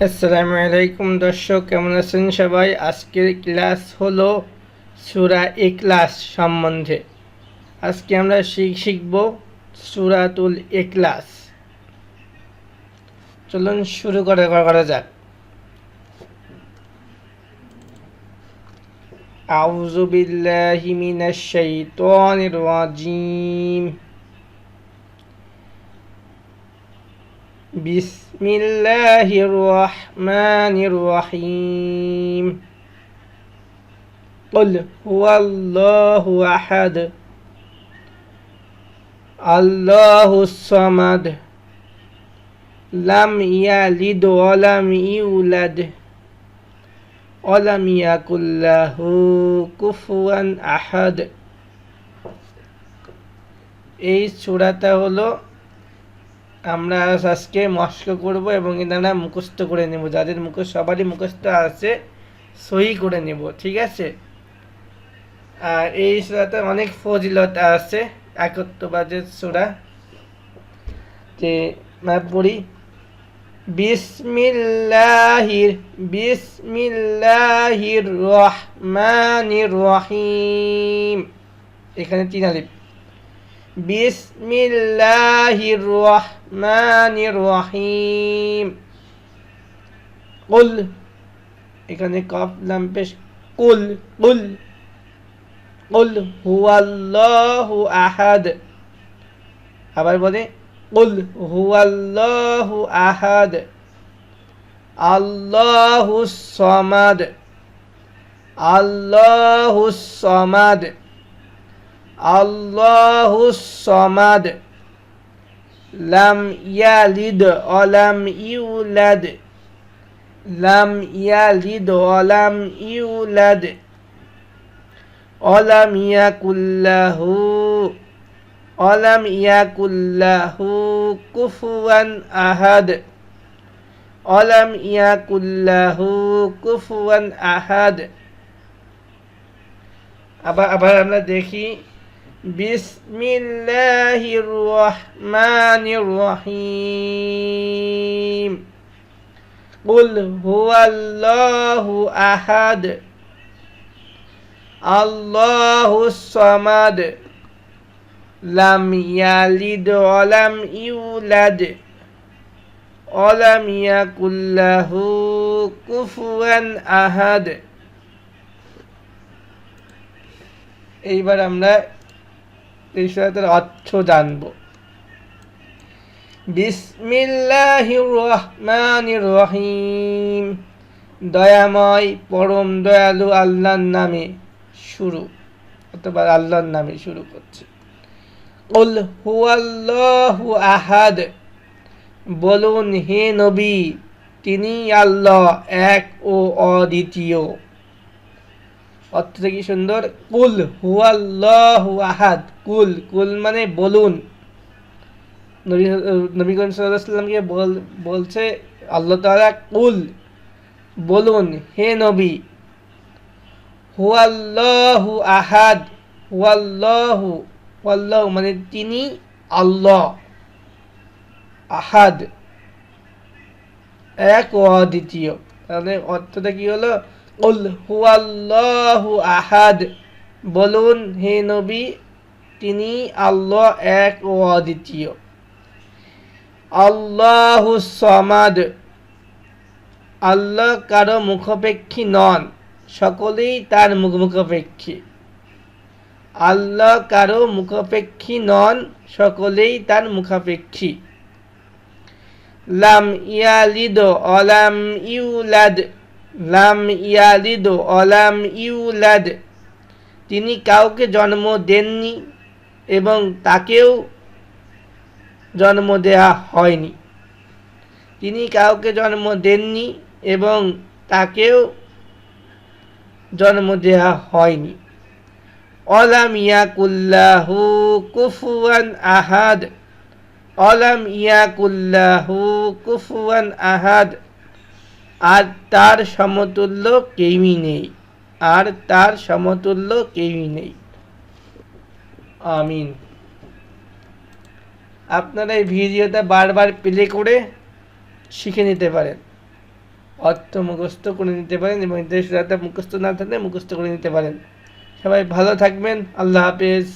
আসসালামু আলাইকুম দর্শক, কেমন আছেন সবাই? আজকের ক্লাস হলো সূরা ইখলাস সম্বন্ধে। আজকে আমরা শিখব সূরাতুল ইখলাস। চলুন শুরু করা যাক। আউযু বিল্লাহি মিনাশ শাইতানির রাজিম। বিসমিল্লাহির রহমানির রহিম। قل هو الله أحد الله الصمد لم يلد ولم يولد ولم يكن له كفوا أحد। এই সূরাটা হলো আমরা আজকে মস্ক করব এবং এটা আমরা মুখস্থ করে নেব। যাদের সবারই মুখস্থ আছে সহি করে নেব, ঠিক আছে? আর এই সূরাতে অনেক ফজিলত আছে, একত্ববাদের সূরা। যে পড়ি, বিসমিল্লাহির রহমানির রহিম। এখানে 3 আলিফ। বিসমিল্লাহির রহমানির রহিম। কুল, এখানে কফ লাম পেশ, কুল কুল। কুল হুয়াল্লাহু আহাদ। আবার বলে কুল হুয়াল্লাহু আহাদ আল্লাহুস সামাদ আল্লাহুস সামাদ আল্লাহুস সামাদ লাম ইয়ালিদ ওয়া লাম ইউলাদ লাম ইয়ালিদ ওয়া লাম ইউলাদ ওয়ালাম ইয়াকুল্লাহু কুফুয়ান আহাদ ওয়ালাম ইয়াকুল্লাহু কুফুয়ান আহাদ। আবার আমরা দেখি, বিসমিল্লাহির রহমানির রহিম। কুল হুয়াল্লাহু আহাদ আল্লাহুস সামাদ লাম ইয়ালিদ ওয়া লাম ইউলাদ ওয়া লাম ইয়াকুল লাহু কুফুয়ান আহাদ। এইবার আমরা এই সূরার অর্থ জানব। বিসমিল্লাহির রহমানির রহিম। দয়াময় পরম দয়ালু আল্লাহর নামে শুরু, অথবা আল্লাহর নামে শুরু করছে। কুল হুয়াল্লাহু আহাদ। বলুন হে নবী, তিনি আল্লাহ, এক ও অদ্বিতীয়। অর্থটা কি সুন্দর! কুল হুয়াল্লাহু আহাদ। কুল কুল মানে বলুন। নবী করিম সাল্লাল্লাহু আলাইহি ওয়াসাল্লামকে বলছে আল্লাহ তাআলা, কুল বলুন হে নবী, হুয়াল্লাহু আহাদ। হুয়াল্লাহু হুয়াল্লাহু মানে তিনি আল্লাহ, আহাদ এক ও অদ্বিতীয়। তাহলে অর্থটা কি হলো? কুল হুয়াল্লাহু আহাদ। বলুন হে নবী, তিনি আল্লাহ, এক ও অদ্বিতীয়। আল্লাহুস সামাদ। আল্লাহ কারো মুখাপেক্ষী নন, সকলেই তার মুখাপেক্ষী। আল্লাহ কারো মুখাপেক্ষী নন, সকলেই তার মুখাপেক্ষী। লাম ইয়ালিদ ওয়া লাম ইউলাদ লাম ইয়ালিদ ওয়া লাম ইউলাদ। তিনি কাউকে জন্ম দেননি এবং তাকেও জন্ম দেয়া হয়নি। তিনি কাউকে জন্ম দেননি এবং তাকেও জন্ম দেয়া হয়নি। ওয়ালাম ইয়াকুল্লাহু কুফুয়ান আহাদ। ওয়ালাম ইয়াকুল্লাহু কুফুয়ান আহাদ। আর তার সমতুল্য কেউই নেই। আর তার সমতুল্য কেউই নেই। আমিন। আপনারা এই ভিডিওটা বারবার প্লে করে শিখে নিতে পারেন। অর্থ মুখস্থ করে নিতে পারেন এবং ঈদের সূরাটা মুখস্থ না থাকলে মুখস্থ করে নিতে পারেন। সবাই ভালো থাকবেন। আল্লাহ হাফেজ।